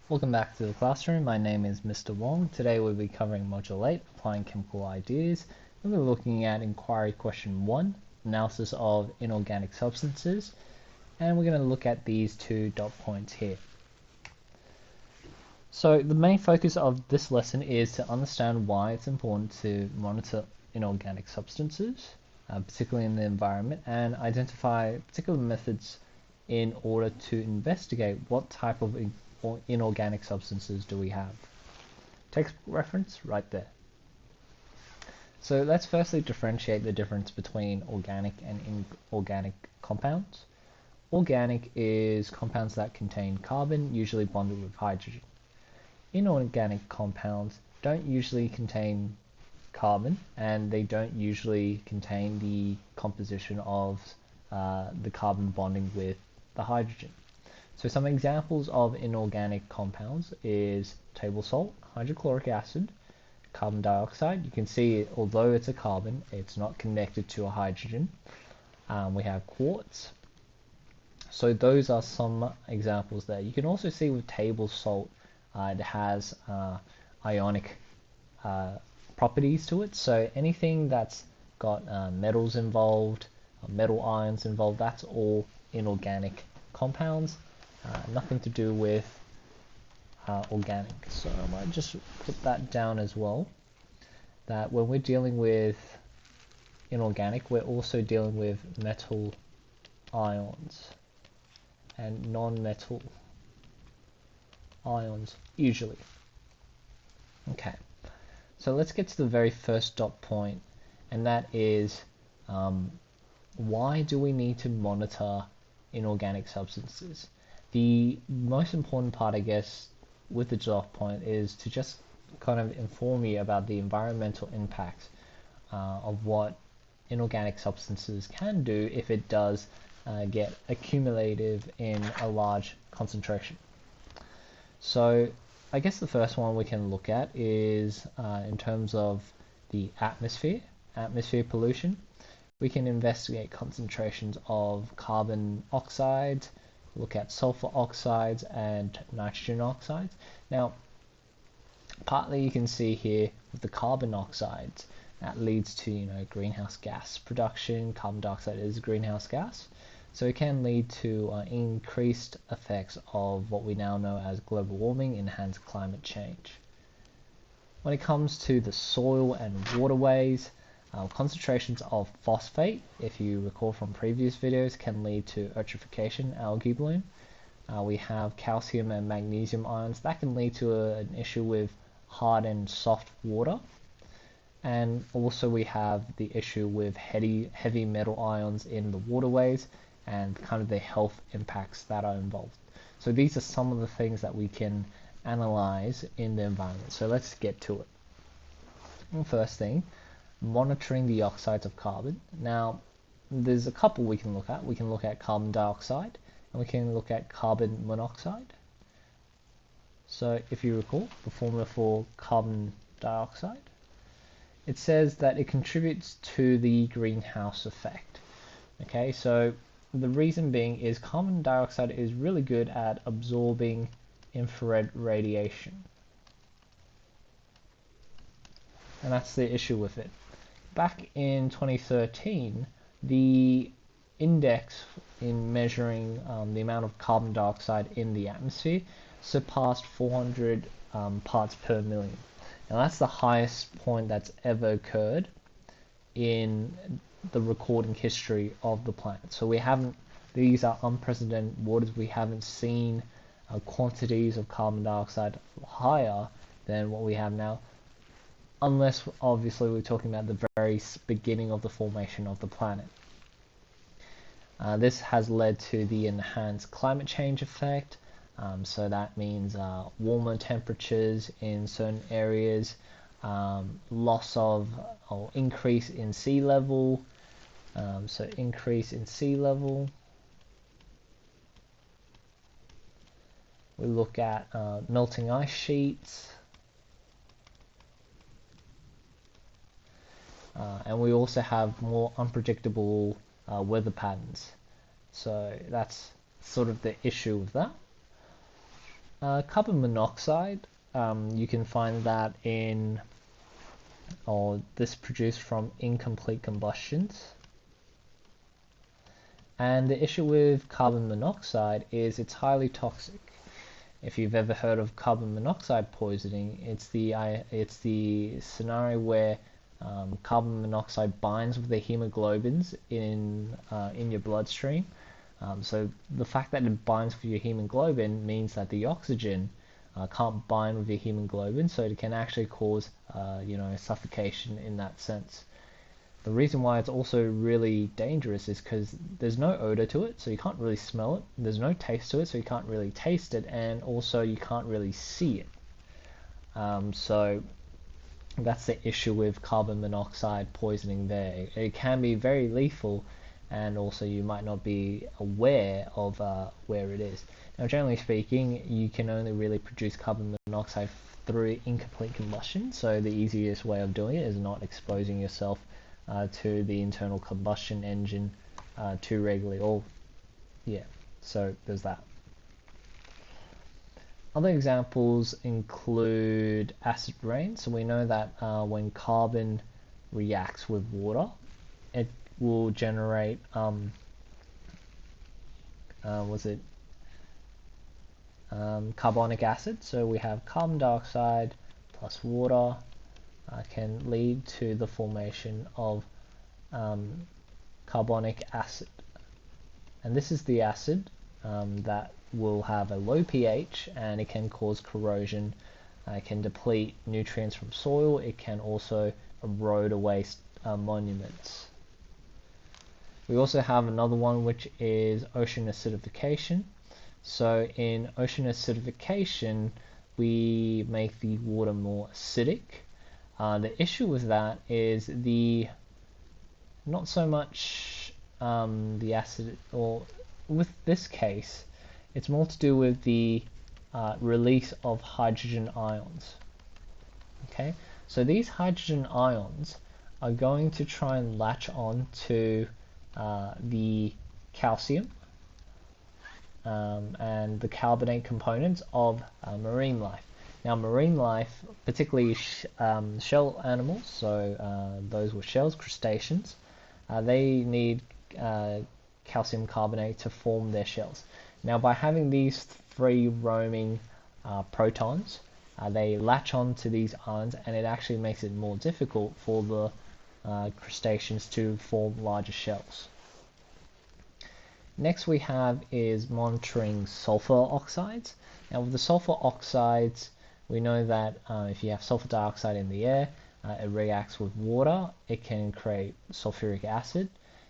Welcome back to the classroom. My name is Mr. Wong. Today we'll be covering Module 8, Applying Chemical Ideas. We'll be looking at Inquiry Question 1, Analysis of Inorganic Substances. And we're going to look at these two dot points here. So the main focus of this lesson is to understand why it's important to monitor inorganic substances, particularly in the environment, and identify particular methods in order to investigate what type of inorganic substances do we have. Textbook reference right there. So let's firstly differentiate the difference between organic and inorganic compounds. Organic is compounds that contain carbon, usually bonded with hydrogen. Inorganic compounds don't usually contain carbon, and they don't usually contain the composition of the carbon bonding with the hydrogen. So some examples of inorganic compounds is table salt, hydrochloric acid, carbon dioxide. You can see, although it's a carbon, it's not connected to a hydrogen. We have quartz. So those are some examples there. You can also see with table salt, it has ionic properties to it. So anything that's got metals involved, metal ions involved, that's all inorganic compounds. Nothing to do with organic. So I might just put that down as well, that when we're dealing with inorganic, we're also dealing with metal ions and non-metal ions usually. Okay, so let's get to the very first dot point, and that is why do we need to monitor inorganic substances? The most important part, I guess, with the dot point is to just kind of inform you about the environmental impacts of what inorganic substances can do if it does get accumulative in a large concentration. So I guess the first one we can look at is in terms of the atmosphere pollution. We can investigate concentrations of carbon oxides, look at sulfur oxides and nitrogen oxides. Now, partly you can see here with the carbon oxides, that leads to greenhouse gas production. Carbon dioxide is a greenhouse gas, so it can lead to increased effects of what we now know as global warming, enhanced climate change. When it comes to the soil and waterways, concentrations of phosphate, if you recall from previous videos, can lead to eutrophication, algae bloom. We have calcium and magnesium ions that can lead to an issue with hard and soft water. And also we have the issue with heavy metal ions in the waterways and kind of the health impacts that are involved. So these are some of the things that we can analyze in the environment. So let's get to it. First thing, monitoring the oxides of carbon. Now, there's a couple we can look at. We can look at carbon dioxide and we can look at carbon monoxide. So if you recall the formula for carbon dioxide, it says that it contributes to the greenhouse effect. Okay, so the reason being is carbon dioxide is really good at absorbing infrared radiation. And that's the issue with it. Back in 2013, the index in measuring the amount of carbon dioxide in the atmosphere surpassed 400 parts per million. Now that's the highest point that's ever occurred in the recording history of the planet. So these are unprecedented waters. We haven't seen quantities of carbon dioxide higher than what we have now, unless obviously we're talking about the very beginning of the formation of the planet. This has led to the enhanced climate change effect. So that means warmer temperatures in certain areas, loss of or increase in sea level. So increase in sea level. We look at melting ice sheets. And we also have more unpredictable weather patterns. So that's sort of the issue with that. Carbon monoxide, you can find that in, or this produced from incomplete combustions. And the issue with carbon monoxide is it's highly toxic. If you've ever heard of carbon monoxide poisoning, it's the scenario where carbon monoxide binds with the hemoglobins in your bloodstream. So the fact that it binds with your hemoglobin means that the oxygen can't bind with your hemoglobin, so it can actually cause suffocation in that sense. The reason why it's also really dangerous is because there's no odor to it, so you can't really smell it. There's no taste to it, so you can't really taste it, and also you can't really see it. So that's the issue with carbon monoxide poisoning there. It can be very lethal, and also you might not be aware of where it is. Now, generally speaking, you can only really produce carbon monoxide through incomplete combustion, so the easiest way of doing it is not exposing yourself to the internal combustion engine too regularly. So there's that. Other examples include acid rain. So we know that when carbon reacts with water, it will generate carbonic acid. So we have carbon dioxide plus water can lead to the formation of carbonic acid. And this is the acid that will have a low pH, and it can cause corrosion. It can deplete nutrients from soil. It can also erode away monuments. We also have another one, which is ocean acidification. So in ocean acidification, we make the water more acidic. The issue with that is not so much the acid, or with this case, it's more to do with the release of hydrogen ions. Okay, so these hydrogen ions are going to try and latch on to the calcium and the carbonate components of marine life. Now, marine life, particularly shell animals, so those with shells, crustaceans, they need calcium carbonate to form their shells. Now, by having these free roaming protons, they latch on to these ions, and it actually makes it more difficult for the crustaceans to form larger shells. Next we have is monitoring sulfur oxides. Now, with the sulfur oxides, we know that if you have sulfur dioxide in the air, it reacts with water, it can create sulfuric acid.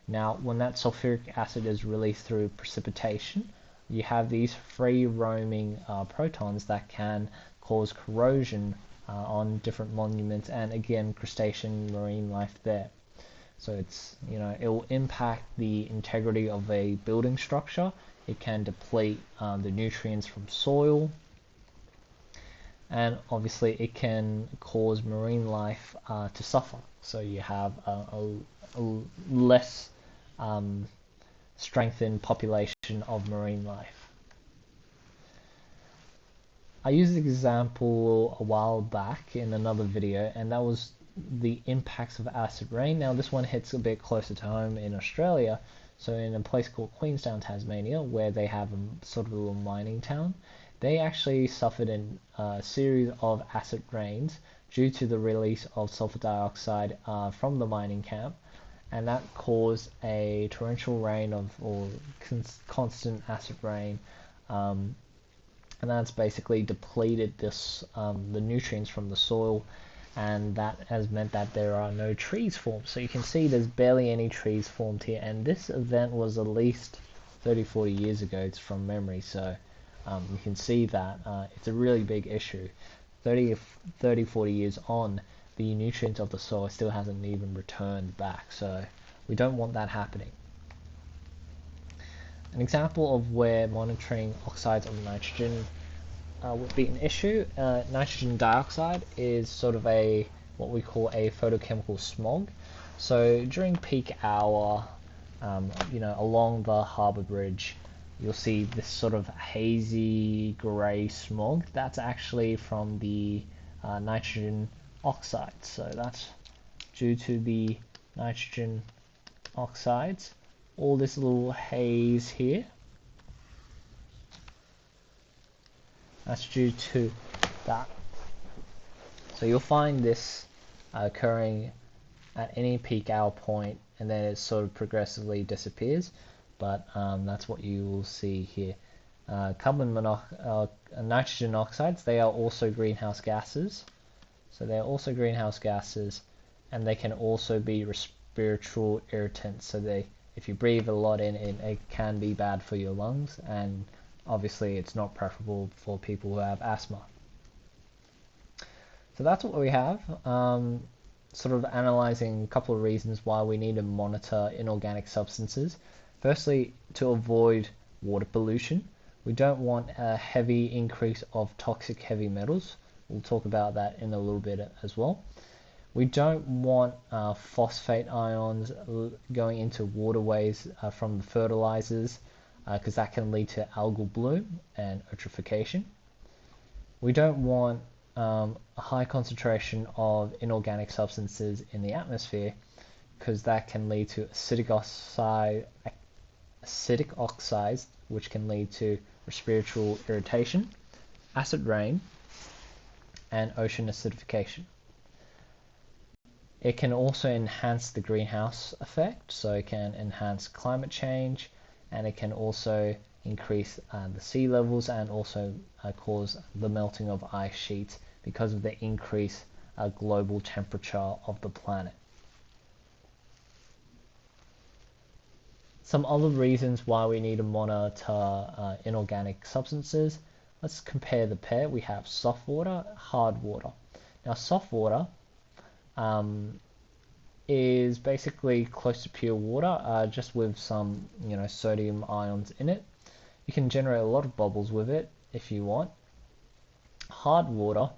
Now, when that sulfuric acid is released through precipitation, you have these free roaming protons that can cause corrosion on different monuments, and again, crustacean marine life there. So it's, it will impact the integrity of a building structure. It can deplete the nutrients from soil, and obviously it can cause marine life to suffer. So you have a less strengthened population of marine life. I used the example a while back in another video, and that was the impacts of acid rain. Now, this one hits a bit closer to home in Australia. So in a place called Queenstown, Tasmania, where they have a sort of a little mining town, they actually suffered a series of acid rains due to the release of sulfur dioxide from the mining camp, and that caused a torrential rain or constant acid rain, and that's basically depleted the nutrients from the soil, and that has meant that there are no trees formed. So you can see there's barely any trees formed here, and this event was at least 30-40 years ago. It's from memory, so you can see that it's a really big issue. 30-40 years on, the nutrients of the soil still hasn't even returned back, so we don't want that happening. An example of where monitoring oxides of nitrogen would be an issue. Nitrogen dioxide is sort of what we call a photochemical smog. So during peak hour, along the harbour bridge, you'll see this sort of hazy grey smog. That's actually from the nitrogen oxides. So that's due to the nitrogen oxides. All this little haze here, that's due to that. So you'll find this occurring at any peak hour point, and then it sort of progressively disappears. But that's what you will see here. Nitrogen oxides, they are also greenhouse gases. So they are also greenhouse gases, and they can also be respiratory irritants. So if you breathe a lot in, it can be bad for your lungs, and obviously it's not preferable for people who have asthma. So that's what we have. Sort of analyzing a couple of reasons why we need to monitor inorganic substances. Firstly, to avoid water pollution. We don't want a heavy increase of toxic heavy metals. We'll talk about that in a little bit as well. We don't want phosphate ions going into waterways from the fertilizers, because that can lead to algal bloom and eutrophication. We don't want a high concentration of inorganic substances in the atmosphere, because that can lead to acidic oxides, which can lead to respiratory irritation, acid rain, and ocean acidification. It can also enhance the greenhouse effect, so it can enhance climate change, and it can also increase the sea levels, and also cause the melting of ice sheets because of the increased global temperature of the planet. Some other reasons why we need to monitor inorganic substances. Let's compare the pair. We have soft water, hard water. Now soft water is basically close to pure water, just with some sodium ions in it. You can generate a lot of bubbles with it if you want. Hard water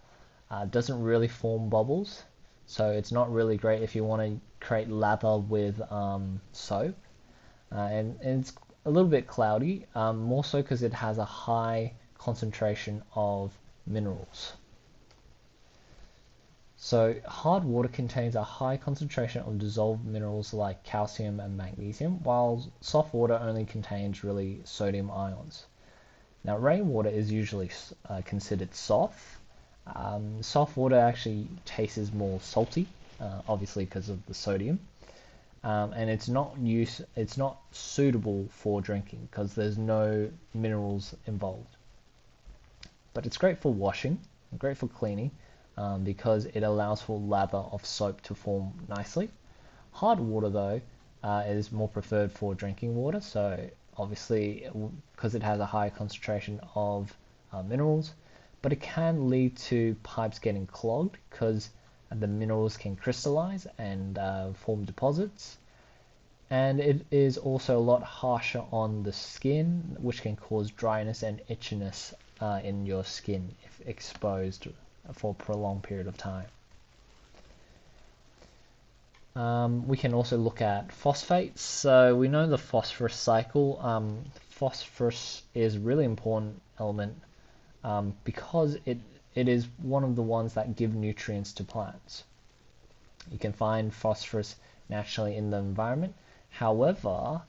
doesn't really form bubbles, so it's not really great if you want to create lather with soap. And it's a little bit cloudy, more so because it has a high concentration of minerals. So hard water contains a high concentration of dissolved minerals like calcium and magnesium, while soft water only contains really sodium ions. Now rainwater is usually considered soft. Soft water actually tastes more salty, obviously because of the sodium. And it's not suitable for drinking because there's no minerals involved. But it's great for washing, great for cleaning, because it allows for lather of soap to form nicely. Hard water though is more preferred for drinking water, so obviously because it has a high concentration of minerals, but it can lead to pipes getting clogged because the minerals can crystallize and form deposits. And it is also a lot harsher on the skin, which can cause dryness and itchiness in your skin if exposed for a prolonged period of time. We can also look at phosphates. So we know the phosphorus cycle. Phosphorus is a really important element because it is one of the ones that give nutrients to plants. You can find phosphorus naturally in the environment. However,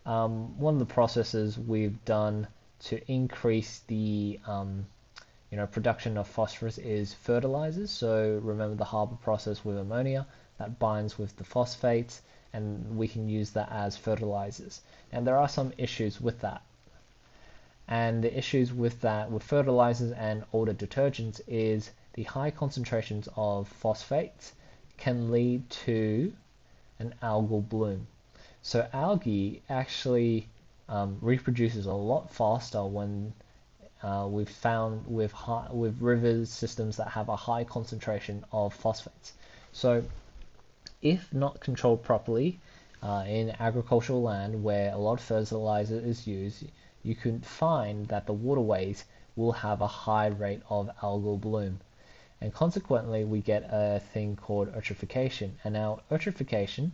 one of the processes we've done to increase the production of phosphorus is fertilizers. So remember the Haber process with ammonia that binds with the phosphates, and we can use that as fertilizers. And there are some issues with that. And the issues with that, with fertilizers and older detergents, is the high concentrations of phosphates can lead to an algal bloom. So algae actually reproduces a lot faster when we've found with river systems that have a high concentration of phosphates. So if not controlled properly in agricultural land where a lot of fertilizer is used, you can find that the waterways will have a high rate of algal bloom. And consequently, we get a thing called eutrophication. And now eutrophication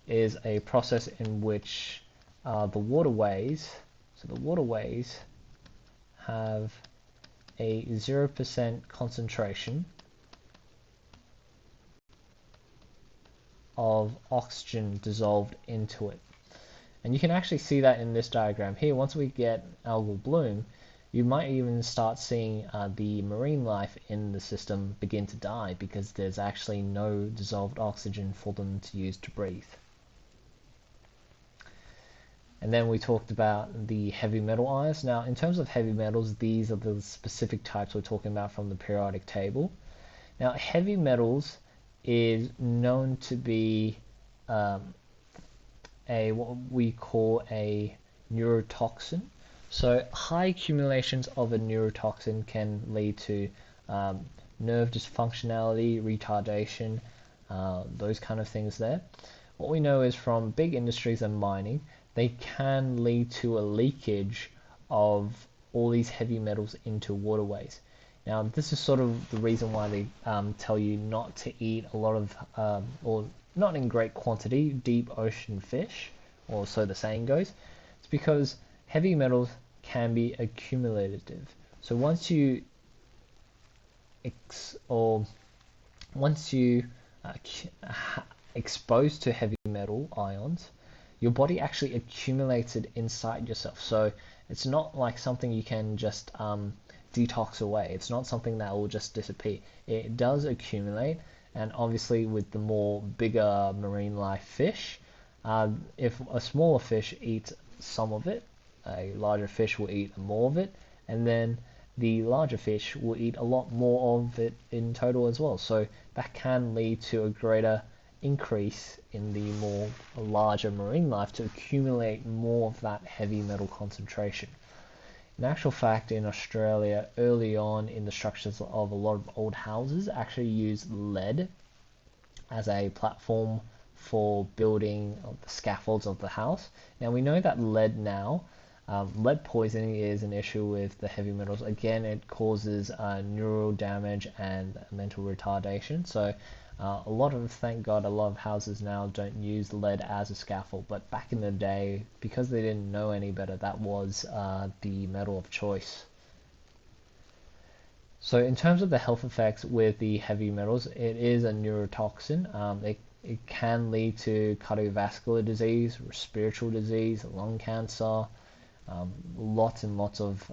is a process in which the waterways So the waterways have a 0% concentration of oxygen dissolved into it. And you can actually see that in this diagram here. Once we get algal bloom, you might even start seeing the marine life in the system begin to die because there's actually no dissolved oxygen for them to use to breathe. And then we talked about the heavy metal ions. Now, in terms of heavy metals, these are the specific types we're talking about from the periodic table. Now, heavy metals is known to be what we call a neurotoxin. So high accumulations of a neurotoxin can lead to nerve dysfunctionality, retardation, those kind of things there. What we know is from big industries and mining, they can lead to a leakage of all these heavy metals into waterways. Now, this is sort of the reason why they tell you not to eat a lot of, or not in great quantity, deep ocean fish, or so the saying goes. It's because heavy metals can be accumulative. So once you exposed to heavy metal ions, your body actually accumulates it inside yourself. So it's not like something you can just detox away. It's not something that will just disappear. It does accumulate, and obviously with the more bigger marine life fish, if a smaller fish eats some of it, a larger fish will eat more of it, and then the larger fish will eat a lot more of it in total as well. So that can lead to a greater increase in the more larger marine life to accumulate more of that heavy metal concentration. In actual fact, in Australia, early on in the structures of a lot of old houses actually used lead as a platform for building the scaffolds of the house. Now we know that lead poisoning is an issue with the heavy metals. Again, it causes neural damage and mental retardation. So thank God, a lot of houses now don't use lead as a scaffold. But back in the day, because they didn't know any better, that was the metal of choice. So in terms of the health effects with the heavy metals, it is a neurotoxin. It can lead to cardiovascular disease, respiratory disease, lung cancer, lots and lots of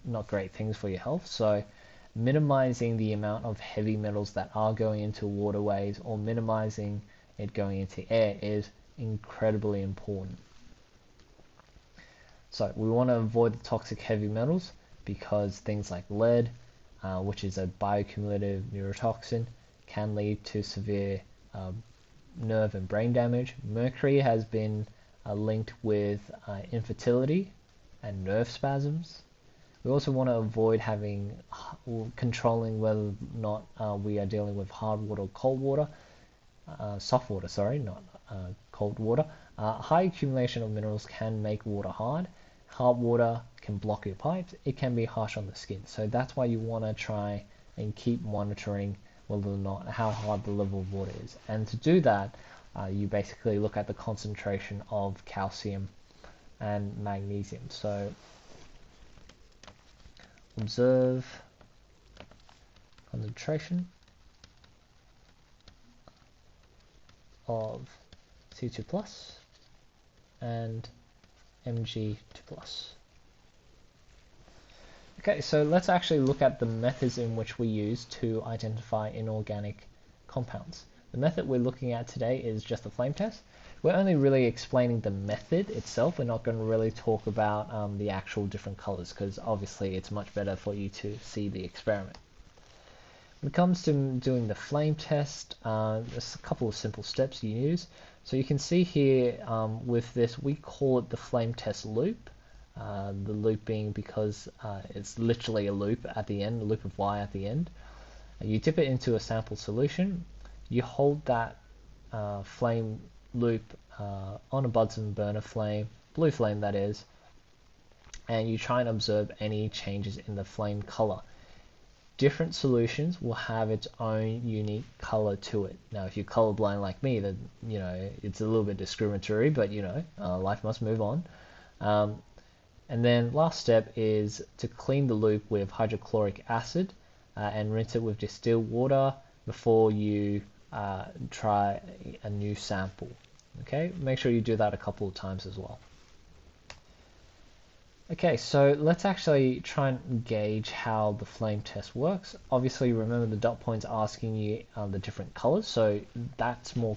not great things for your health. So minimizing the amount of heavy metals that are going into waterways or minimizing it going into air is incredibly important. So we want to avoid the toxic heavy metals because things like lead, which is a bioaccumulative neurotoxin, can lead to severe nerve and brain damage. Mercury has been linked with infertility and nerve spasms. We also want to avoid controlling whether or not we are dealing with hard water or cold water, soft water, sorry, not cold water. High accumulation of minerals can make water hard. Hard water can block your pipes. It can be harsh on the skin. So that's why you want to try and keep monitoring whether or not how hard the level of water is. And to do that, you basically look at the concentration of calcium and magnesium. So observe concentration of C2 plus and Mg2 plus. Okay, so let's actually look at the methods in which we use to identify inorganic compounds. The method we're looking at today is just a flame test. We're only really explaining the method itself. We're not going to really talk about the actual different colors because obviously it's much better for you to see the experiment. When it comes to doing the flame test, there's a couple of simple steps you use. So you can see here with this, we call it the flame test loop. The loop being because it's literally a loop at the end, a loop of Y at the end. You dip it into a sample solution. You hold that flame loop on a Bunsen burner flame, blue flame that is, and you try and observe any changes in the flame color. different solutions will have its own unique color to it. Now, if you're colorblind like me, then it's a little bit discriminatory, but life must move on. And then last step is to clean the loop with hydrochloric acid and rinse it with distilled water before you try a new sample. Okay, make sure you do that a couple of times as well. Okay, so let's actually try and gauge how the flame test works. Obviously, remember the dot point's asking you the different colors, so that's more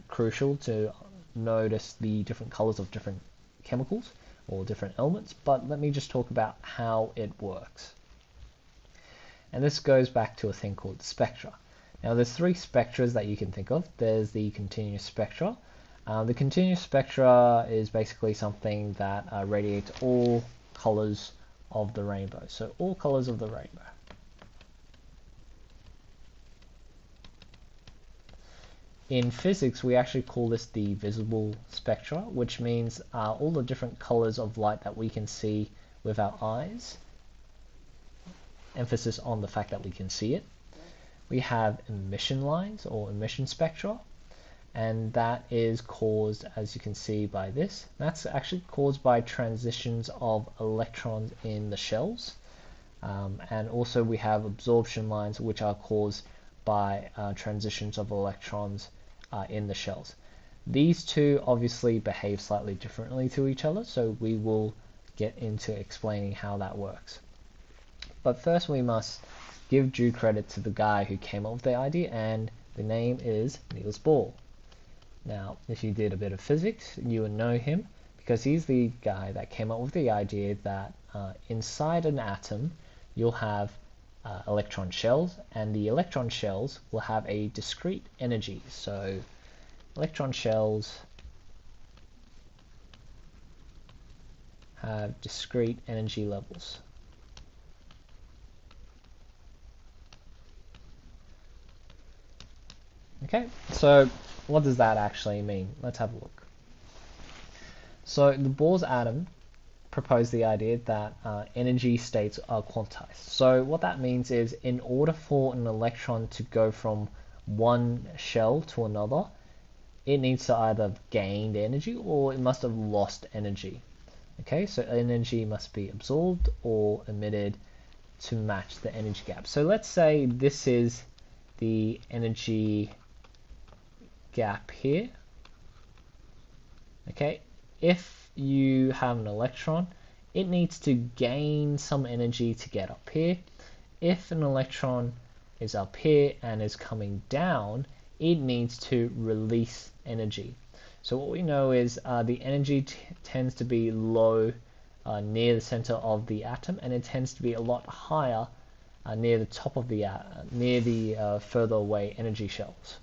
crucial to notice the different colors of different chemicals or different elements, but let me just talk about how it works. And this goes back to a thing called spectra. Now there's three spectras that you can think of. There's the continuous spectra. The continuous spectra is basically something that radiates all colors of the rainbow. So all colors of the rainbow. In physics, we actually call this the visible spectra, which means all the different colors of light that we can see with our eyes. Emphasis on the fact that we can see it. We have emission lines or emission spectra, and that is caused, as you can see by this, that's actually caused by transitions of electrons in the shells. And also we have absorption lines, which are caused by transitions of electrons in the shells. These two obviously behave slightly differently to each other, so we will get into explaining how that works. But first we must give due credit to the guy who came up with the idea, and the name is Niels Bohr. Now, if you did a bit of physics, you would know him because he's the guy that came up with the idea that inside an atom you'll have electron shells, and the electron shells will have a discrete energy. So electron shells have discrete energy levels. Okay, so what does that actually mean? Let's have a look. So the Bohr's atom proposed the idea that energy states are quantized. So what that means is, in order for an electron to go from one shell to another, it needs to either have gained energy or it must have lost energy. Okay, so energy must be absorbed or emitted to match the energy gap. So let's say this is the energy gap here. Okay, if you have an electron, it needs to gain some energy to get up here. If an electron is up here and is coming down, it needs to release energy. So what we know is the energy tends to be low near the center of the atom, and it tends to be a lot higher near the top of the near the further away energy shells.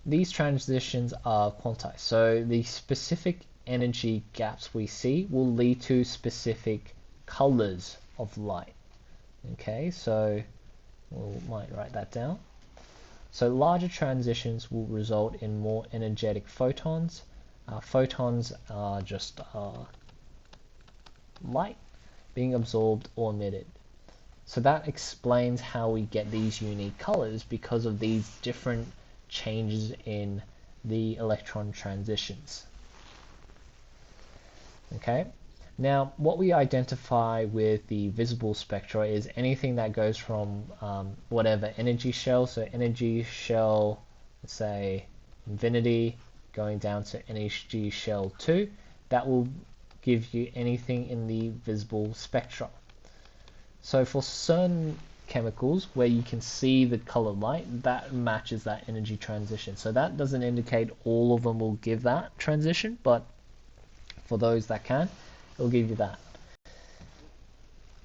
These transitions are quantized, so the specific energy gaps we see will lead to specific colors of light. Okay, so we might write that down. So larger transitions will result in more energetic photons. Photons are just light being absorbed or emitted. So that explains how we get these unique colors, because of these different changes in the electron transitions. Okay, now what we identify with the visible spectra is anything that goes from whatever energy shell, so energy shell, let's say infinity, going down to energy shell 2, that will give you anything in the visible spectra. So for certain chemicals where you can see the colored light, that matches that energy transition. So that doesn't indicate all of them will give that transition, but for those that can, it'll give you that.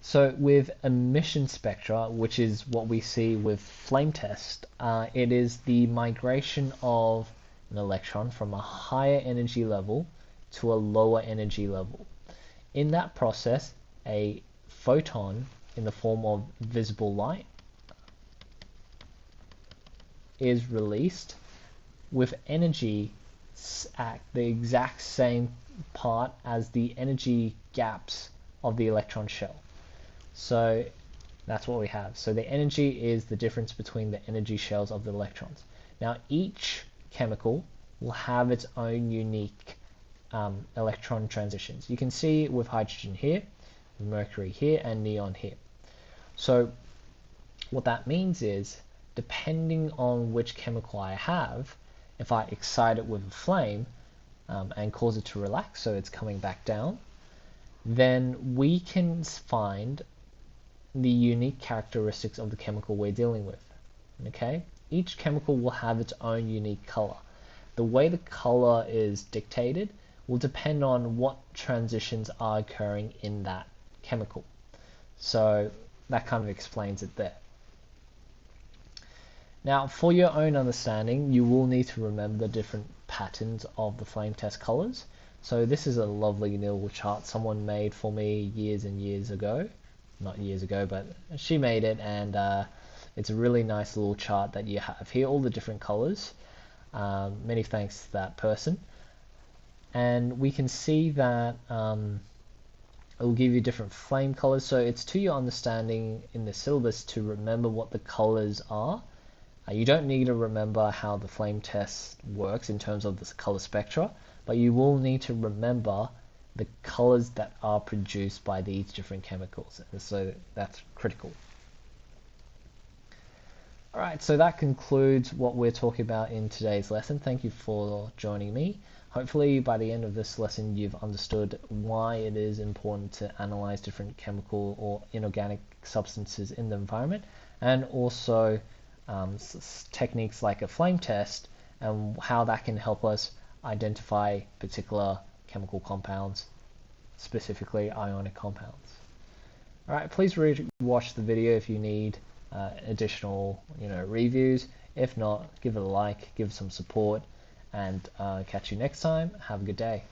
So with emission spectra, which is what we see with flame test, it is the migration of an electron from a higher energy level to a lower energy level. In that process, a photon in the form of visible light is released with energy at the exact same part as the energy gaps of the electron shell. So that's what we have. So the energy is the difference between the energy shells of the electrons. Now each chemical will have its own unique electron transitions. You can see with hydrogen here, mercury here, and neon here. So what that means is, depending on which chemical I have, if I excite it with a flame and cause it to relax, so it's coming back down, then we can find the unique characteristics of the chemical we're dealing with. Okay? Each chemical will have its own unique color. The way the color is dictated will depend on what transitions are occurring in that chemical. So that kind of explains it there. Now, for your own understanding, you will need to remember the different patterns of the flame test colors. So this is a lovely little chart someone made for me years and years ago. Not years ago, but she made it, and it's a really nice little chart that you have here, all the different colors. Many thanks to that person. And we can see that it will give you different flame colors. So it's to your understanding in the syllabus to remember what the colors are. You don't need to remember how the flame test works in terms of the color spectra, but you will need to remember the colors that are produced by these different chemicals. So that's critical. Alright, so that concludes what we're talking about in today's lesson. Thank you for joining me. Hopefully by the end of this lesson you've understood why it is important to analyze different chemical or inorganic substances in the environment, and also techniques like a flame test and how that can help us identify particular chemical compounds, specifically ionic compounds. Alright, please watch the video if you need additional reviews. If not, give it a like, give some support, and catch you next time. Have a good day.